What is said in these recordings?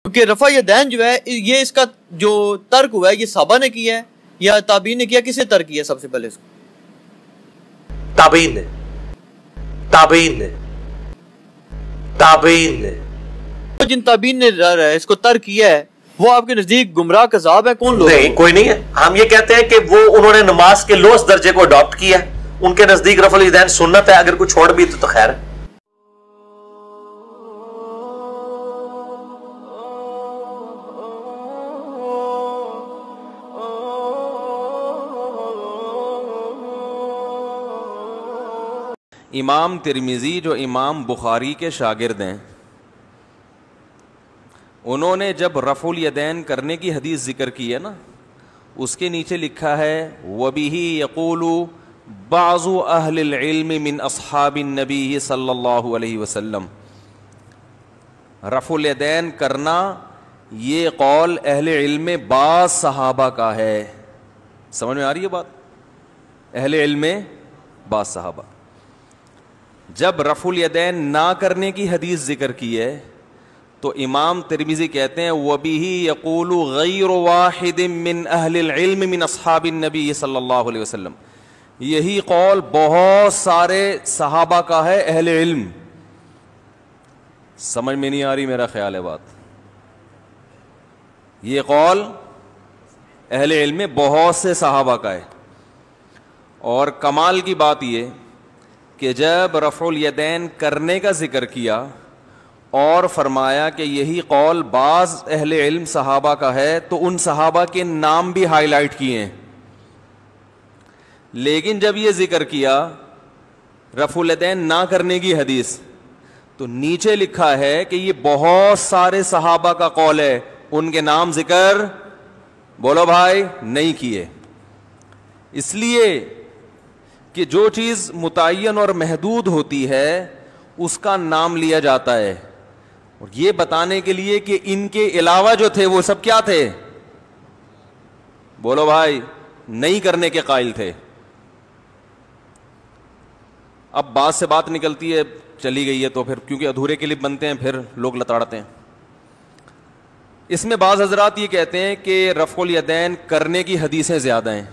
کیونکہ رفع یدین جو ہے یہ اس کا جو ترک ہوا ہے یہ صحابہ نے کیا ہے یا تابعین نے کیا؟ کس نے ترک کیا سب سے پہلے اس کو؟ تابعین نے جن تابعین نے اس کو ترک کیا ہے وہ آپ کے نزدیک گمراہ کذاب ہے؟ کون لوگ؟ نہیں، کوئی نہیں ہے. ہم یہ کہتے ہیں کہ وہ انہوں نے نماز کے لوس درجے کو اڈاپٹ کیا ہے، ان کے نزدیک رفع الیدین سنت ہے، اگر کوئی چھوڑ بھی تو خیر ہے. امام ترمذی جو امام بخاری کے شاگرد ہیں، انہوں نے جب رفع الیدین کرنے کی حدیث ذکر کی ہے نا، اس کے نیچے لکھا ہے وَبِهِ يَقُولُ بَعْضُ أَهْلِ الْعِلْمِ مِنْ أَصْحَابِ النَّبِيِّ صلی اللہ علیہ وسلم. رفع الیدین کرنا یہ قول اہل علم میں بعض صحابہ کا ہے. سمجھ میں آ رہی ہے بات؟ اہل علم میں بعض صحابہ. جب رفع الیدین نہ کرنے کی حدیث ذکر کی ہے تو امام ترمذی کہتے ہیں وَبِهِ يَقُولُ غَيْرُ وَاحِدٍ مِّنْ أَهْلِ الْعِلْمِ مِنْ أَصْحَابِ النَّبِيِّ صلی اللہ علیہ وسلم. یہی قول بہت سارے صحابہ کا ہے اہل علم. سمجھ میں نہیں آ رہی میرا خیال ہے بات؟ یہ قول اہل علم میں بہت سے صحابہ کا ہے. اور کمال کی بات یہ کہ جب رفع الیدین کرنے کا ذکر کیا اور فرمایا کہ یہی قول بعض اہل علم صحابہ کا ہے تو ان صحابہ کے نام بھی ہائی لائٹ کیے ہیں. لیکن جب یہ ذکر کیا رفع الیدین نہ کرنے کی حدیث تو نیچے لکھا ہے کہ یہ بہت سارے صحابہ کا قول ہے، ان کے نام ذکر بولو بھائی نہیں کیے. اس لیے کہ جو چیز متعین اور محدود ہوتی ہے اس کا نام لیا جاتا ہے، اور یہ بتانے کے لیے کہ ان کے علاوہ جو تھے وہ سب کیا تھے؟ بولو بھائی نہیں کرنے کے قائل تھے. اب بات سے بات نکلتی ہے چلی گئی ہے تو پھر کیونکہ ادھورے کلپ بنتے ہیں پھر لوگ لتاڑتے ہیں. اس میں بعض حضرات یہ کہتے ہیں کہ رفع الیدین کرنے کی حدیثیں زیادہ ہیں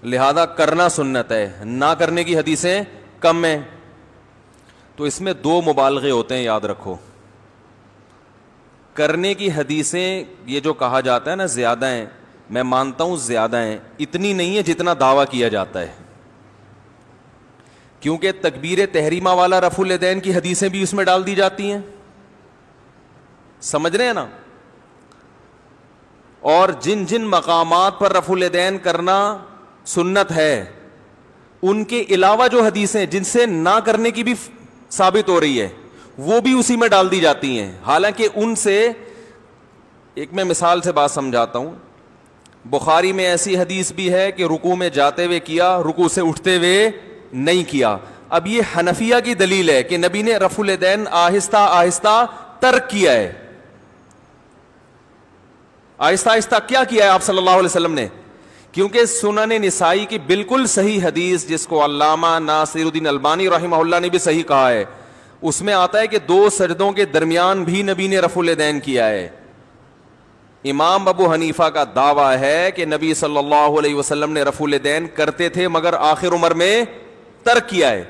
لہذا کرنا سنت ہے، نہ کرنے کی حدیثیں کم ہیں. تو اس میں دو مبالغے ہوتے ہیں، یاد رکھو. کرنے کی حدیثیں یہ جو کہا جاتا ہے نا زیادہ ہیں، میں مانتا ہوں زیادہ ہیں، اتنی نہیں ہے جتنا دعویٰ کیا جاتا ہے. کیونکہ تکبیر تحریمہ والا رفع الیدین کی حدیثیں بھی اس میں ڈال دی جاتی ہیں، سمجھ رہے ہیں نا. اور جن جن مقامات پر رفع الیدین کرنا سنت ہے ان کے علاوہ جو حدیثیں جن سے نہ کرنے کی بھی ثابت ہو رہی ہے وہ بھی اسی میں ڈال دی جاتی ہیں. حالانکہ ان سے ایک میں مثال سے بات سمجھاتا ہوں. بخاری میں ایسی حدیث بھی ہے کہ رکوع میں جاتے ہوئے کیا، رکوع سے اٹھتے ہوئے نہیں کیا. اب یہ حنفیہ کی دلیل ہے کہ نبی نے رفع الیدین آہستہ آہستہ ترک کیا ہے. آہستہ آہستہ کیا کیا ہے آپ صلی اللہ علیہ وسلم نے؟ کیونکہ سنن نسائی کی بالکل صحیح حدیث جس کو علامہ ناصر الدین البانی رحمہ اللہ نے بھی صحیح کہا ہے، اس میں آتا ہے کہ 2 سجدوں کے درمیان بھی نبی نے رفع الیدین کیا ہے. امام ابو حنیفہ کا دعویٰ ہے کہ نبی صلی اللہ علیہ وسلم نے رفع الیدین کرتے تھے مگر آخر عمر میں ترک کیا ہے.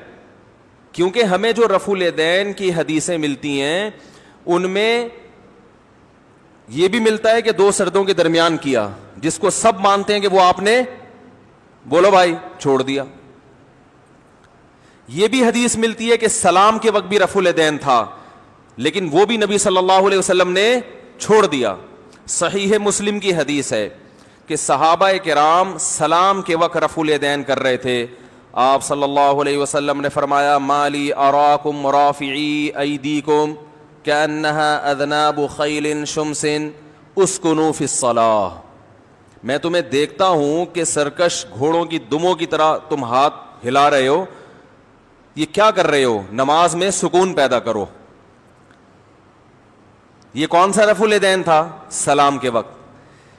کیونکہ ہمیں جو رفع الیدین کی حدیثیں ملتی ہیں ان میں یہ بھی ملتا ہے کہ 2 سجدوں کے درمیان کیا، جس کو سب مانتے ہیں کہ وہ آپ نے بولو بھائی چھوڑ دیا. یہ بھی حدیث ملتی ہے کہ سلام کے وقت بھی رفع الیدین تھا لیکن وہ بھی نبی صلی اللہ علیہ وسلم نے چھوڑ دیا. صحیح مسلم کی حدیث ہے کہ صحابہ کرام سلام کے وقت رفع الیدین کر رہے تھے. آپ صلی اللہ علیہ وسلم نے فرمایا مالی اراکم رافعی ایدیکم کأنها اذناب خیل شمس اسکنوا فی الصلاۃ. میں تمہیں دیکھتا ہوں کہ سرکش گھوڑوں کی دموں کی طرح تم ہاتھ ہلا رہے ہو، یہ کیا کر رہے ہو؟ نماز میں سکون پیدا کرو. یہ کون سا رفع الیدین تھا؟ سلام کے وقت.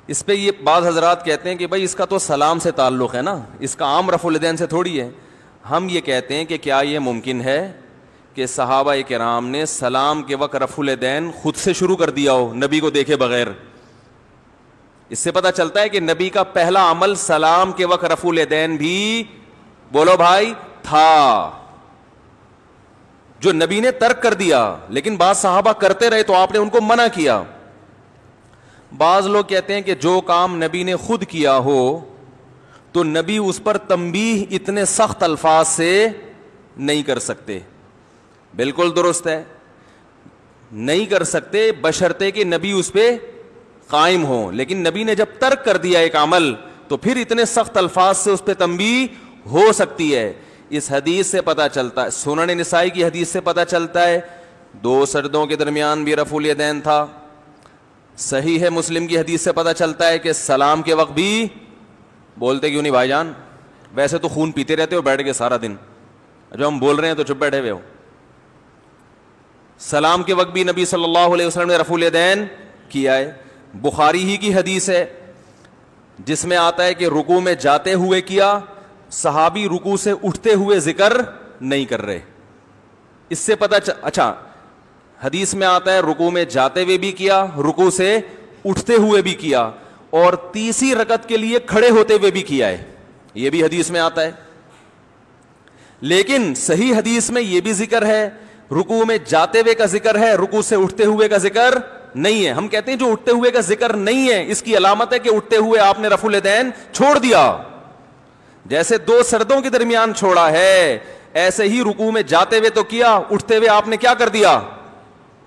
اس پہ یہ بعض حضرات کہتے ہیں کہ بھائی اس کا تو سلام سے تعلق ہے نا، اس کا عام رفع الیدین سے تھوڑی ہے. ہم یہ کہتے ہیں کہ کیا یہ ممکن ہے کہ صحابہ کرام نے سلام کے وقت رفع الیدین خود سے شروع کر دیا ہو نبی کو دیکھے بغیر. اس سے پتہ چلتا ہے کہ نبی کا پہلا عمل سلام کے وقت رفع الیدین بھی بولو بھائی تھا, جو نبی نے ترک کر دیا, لیکن بعض صحابہ کرتے رہے تو آپ نے ان کو منع کیا. بعض لوگ کہتے ہیں کہ جو کام نبی نے خود کیا ہو تو نبی اس پر تنبیہ اتنے سخت الفاظ سے نہیں کر سکتے. بالکل درست ہے, نہیں کر سکتے بشرطے کہ نبی اس پہ قائم ہو, لیکن نبی نے جب ترک کر دیا ایک عمل تو پھر اتنے سخت الفاظ سے اس پہ تنبیہ ہو سکتی ہے. اس حدیث سے پتہ چلتا ہے, سنن نسائی کی حدیث سے پتہ چلتا ہے 2 سجدوں کے درمیان بھی رفع الیدین تھا. صحیح ہے مسلم کی حدیث سے پتہ چلتا ہے کہ سلام کے وقت بھی, بولتے کیوں نہیں بھائی جان, ویسے تو خون پیتے رہتے ہو بیٹھ کے سارا دن, جو ہم بول رہے ہیں تو چپ بیٹھے ہوئے ہو. سلام کے وقت بھی نبی صلی اللہ علیہ وسلم نے رفع الیدین کیا ہے. بخاری ہی کی حدیث ہے جس میں آتا ہے کہ رکوع میں جاتے ہوئے کیا, صحابی رکوع سے اٹھتے ہوئے ذکر نہیں کر رہے. اس سے پتہ اچھا حدیث میں آتا ہے رکوع میں جاتے ہوئے بھی کیا, رکوع سے اٹھتے ہوئے بھی کیا, اور تیسری رکعت کے لیے کھڑے ہوتے ہوئے بھی کیا ہے, یہ بھی حدیث میں آتا ہے. لیکن صحیح حدیث میں یہ بھی ذکر ہے, رکوع میں جاتے ہوئے کا ذکر ہے, رکوع سے اٹھتے ہوئے کا ذکر نہیں ہے. ہم کہتے ہیں جو اٹھتے ہوئے کا ذکر نہیں ہے اس کی علامت ہے کہ اٹھتے ہوئے آپ نے رفع الیدین چھوڑ دیا. جیسے 2 سردوں کے درمیان چھوڑا ہے, ایسے ہی رکوع میں جاتے ہوئے تو کیا, اٹھتے ہوئے آپ نے کیا کر دیا,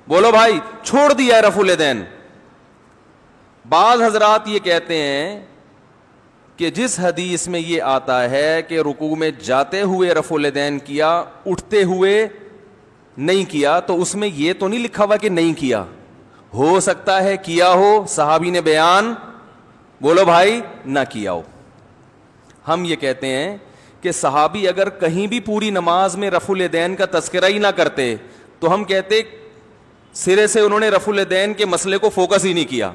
بولو بھائی, چھوڑ دیا ہے رفع الیدین. بعض حضرات یہ کہتے ہیں کہ جس حدیث میں یہ آتا ہے کہ رکوع میں جاتے ہوئے رفع الیدین کیا, اٹھتے ہوئے نہیں کیا, تو اس میں یہ تو نہیں لکھا ہوا کہ نہیں کیا, ہو سکتا ہے کیا ہو, صحابی نے بیان بولو بھائی نہ کیا ہو. ہم یہ کہتے ہیں کہ صحابی اگر کہیں بھی پوری نماز میں رفع الیدین کا تذکرہ ہی نہ کرتے تو ہم کہتے سرے سے انہوں نے رفع الیدین کے مسئلے کو فوکس ہی نہیں کیا.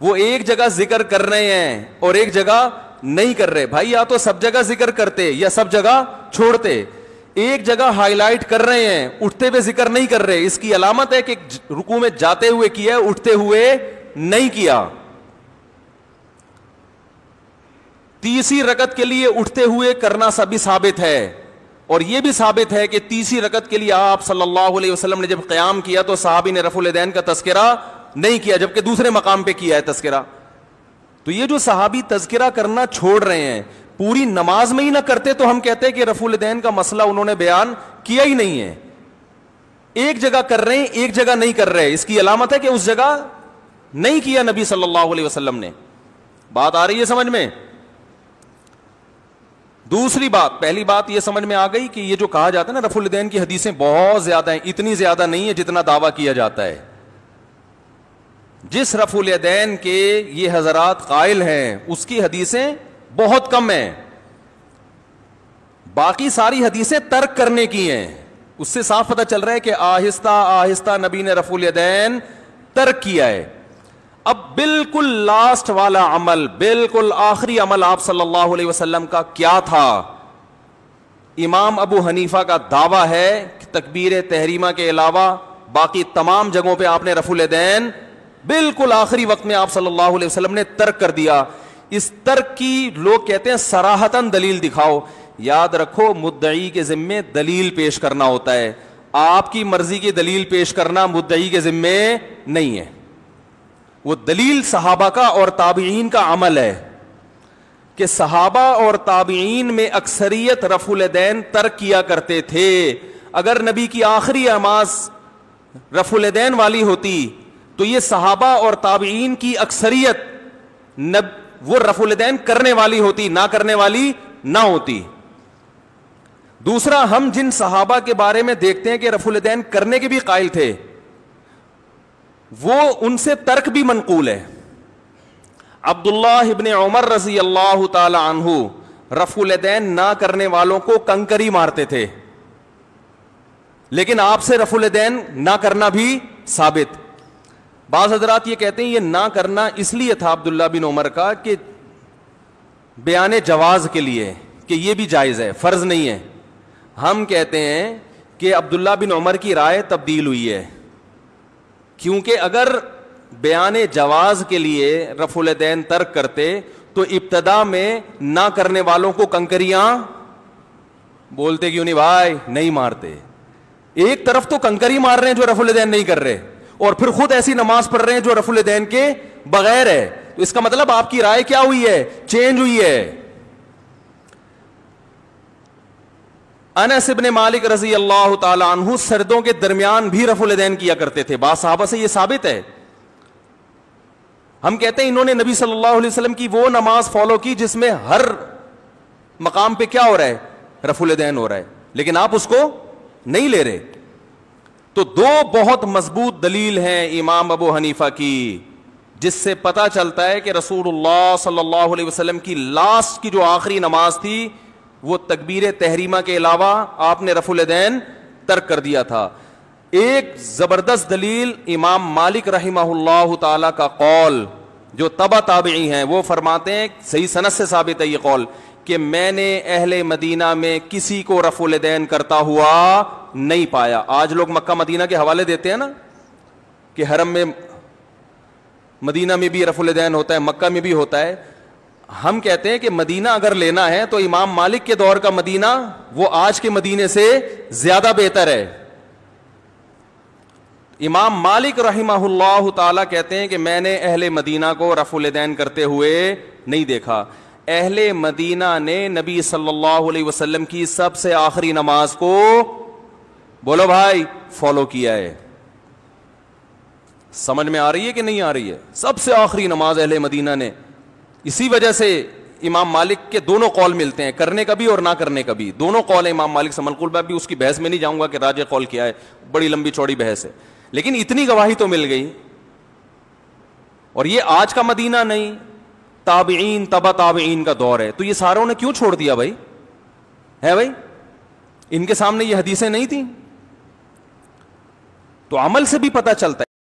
وہ ایک جگہ ذکر کر رہے ہیں اور ایک جگہ نہیں کر رہے. بھائی یا تو سب جگہ ذکر کرتے یا سب جگہ چھوڑتے. ایک جگہ ہائی لائٹ کر رہے ہیں, اٹھتے ہوئے ذکر نہیں کر رہے, اس کی علامت ہے کہ رکوع میں جاتے ہوئے کیا, اٹھتے ہوئے نہیں کیا. تیسری رکعت کے لیے اٹھتے ہوئے کرنا سبھی ثابت ہے, اور یہ بھی ثابت ہے کہ تیسری رکعت کے لیے آپ صلی اللہ علیہ وسلم نے جب قیام کیا تو صحابی نے رفع الیدین کا تذکرہ نہیں کیا, جبکہ دوسرے مقام پہ کیا ہے تذکرہ. تو یہ جو صحابی تذکرہ کرنا چھوڑ رہے ہیں, پوری نماز میں ہی نہ کرتے تو ہم کہتے ہیں کہ رفع الیدین کا مسئلہ انہوں نے بیان کیا ہی نہیں ہے. ایک جگہ کر رہے ہیں, ایک جگہ نہیں کر رہے, اس کی علامت ہے کہ اس جگہ نہیں کیا نبی صلی اللہ علیہ وسلم نے. بات آ رہی ہے سمجھ میں؟ دوسری بات, پہلی بات یہ سمجھ میں آ گئی کہ یہ جو کہا جاتا ہے نا رفع الیدین کی حدیثیں بہت زیادہ ہیں, اتنی زیادہ نہیں ہے جتنا دعویٰ کیا جاتا ہے. جس رفع الیدین کے یہ حضرات قائل ہیں اس کی حدیثیں بہت کم ہیں, باقی ساری حدیثیں ترک کرنے کی ہیں. اس سے صاف پتہ چل رہا ہے کہ آہستہ آہستہ نبی نے رفع الیدین ترک کیا ہے. اب بالکل لاسٹ والا عمل, بالکل آخری عمل آپ صلی اللہ علیہ وسلم کا کیا تھا؟ امام ابو حنیفہ کا دعویٰ ہے کہ تکبیر تحریمہ کے علاوہ باقی تمام جگہوں پہ آپ نے رفع الیدین بالکل آخری وقت میں آپ صلی اللہ علیہ وسلم نے ترک کر دیا. اس ترک کی لوگ کہتے ہیں صراحتاً دلیل دکھاؤ. یاد رکھو مدعی کے ذمے دلیل پیش کرنا ہوتا ہے, آپ کی مرضی کی دلیل پیش کرنا مدعی کے ذمے نہیں ہے. وہ دلیل صحابہ کا اور تابعین کا عمل ہے کہ صحابہ اور تابعین میں اکثریت رفع الیدین ترک کیا کرتے تھے. اگر نبی کی آخری نماز رفع الیدین والی ہوتی تو یہ صحابہ اور تابعین کی اکثریت وہ رفع الیدین کرنے والی ہوتی, نہ کرنے والی نہ ہوتی. دوسرا, ہم جن صحابہ کے بارے میں دیکھتے ہیں کہ رفع الیدین کرنے کے بھی قائل تھے, وہ ان سے ترک بھی منقول ہے. عبداللہ ابن عمر رضی اللہ تعالی عنہ رفع الیدین نہ کرنے والوں کو کنکری مارتے تھے, لیکن آپ سے رفع الیدین نہ کرنا بھی ثابت. بعض حضرات یہ کہتے ہیں یہ نہ کرنا اس لیے تھا عبداللہ بن عمر کا کہ بیان جواز کے لیے, کہ یہ بھی جائز ہے, فرض نہیں ہے. ہم کہتے ہیں کہ عبداللہ بن عمر کی رائے تبدیل ہوئی ہے, کیونکہ اگر بیان جواز کے لیے رفع الیدین ترک کرتے تو ابتدا میں نہ کرنے والوں کو کنکریاں بولتے کیوں نہیں بھائی, نہیں مارتے. ایک طرف تو کنکری مار رہے ہیں جو رفع الیدین نہیں کر رہے, اور پھر خود ایسی نماز پڑھ رہے ہیں جو رفع الیدین کے بغیر ہے. تو اس کا مطلب آپ کی رائے کیا ہوئی ہے, چینج ہوئی ہے. انس ابن مالک رضی اللہ تعالی عنہ سردوں کے درمیان بھی رفع الیدین کیا کرتے تھے, بعض صحابہ سے یہ ثابت ہے. ہم کہتے ہیں انہوں نے نبی صلی اللہ علیہ وسلم کی وہ نماز فالو کی جس میں ہر مقام پہ کیا ہو رہا ہے, رفع الیدین ہو رہا ہے, لیکن آپ اس کو نہیں لے رہے. تو دو بہت مضبوط دلیل ہیں امام ابو حنیفہ کی, جس سے پتا چلتا ہے کہ رسول اللہ صلی اللہ علیہ وسلم کی لاسٹ کی جو آخری نماز تھی وہ تکبیر تحریمہ کے علاوہ آپ نے رفع الیدین ترک کر دیا تھا. ایک زبردست دلیل امام مالک رحمہ اللہ تعالی کا قول جو تبع تابعی ہیں, وہ فرماتے ہیں, صحیح سند سے ثابت ہے یہ قول, کہ میں نے اہل مدینہ میں کسی کو رفع الیدین کرتا ہوا نہیں پایا. آج لوگ مکہ مدینہ کے حوالے دیتے ہیں نا کہ حرم میں مدینہ میں بھی رفع الیدین ہوتا ہے, مکہ میں بھی ہوتا ہے. ہم کہتے ہیں کہ مدینہ اگر لینا ہے تو امام مالک کے دور کا مدینہ وہ آج کے مدینے سے زیادہ بہتر ہے. امام مالک رحمہ اللہ تعالی کہتے ہیں کہ میں نے اہل مدینہ کو رفع الیدین کرتے ہوئے نہیں دیکھا. اہل مدینہ نے نبی صلی اللہ علیہ وسلم کی سب سے آخری نماز کو, بولو بھائی, فالو کیا ہے. سمجھ میں آ رہی ہے کہ نہیں آ رہی ہے؟ سب سے آخری نماز اہل مدینہ نے. اسی وجہ سے امام مالک کے دونوں قول ملتے ہیں, کرنے کا بھی اور نہ کرنے کا بھی. دونوں قول ہیں امام مالک سے منقول. میں بھی اس کی بحث میں نہیں جاؤں گا کہ راجح قول کیا ہے, بڑی لمبی چوڑی بحث ہے, لیکن اتنی گواہی تو مل گئی. اور یہ آج کا مدینہ نہیں, تابعین تبع تابعین کا دور ہے. تو یہ ساروں نے کیوں چھوڑ دیا بھائی, ہے بھائی, ان کے سامنے یہ حدیثیں نہیں تھیں؟ تو عمل سے بھی پتہ چلتا ہے.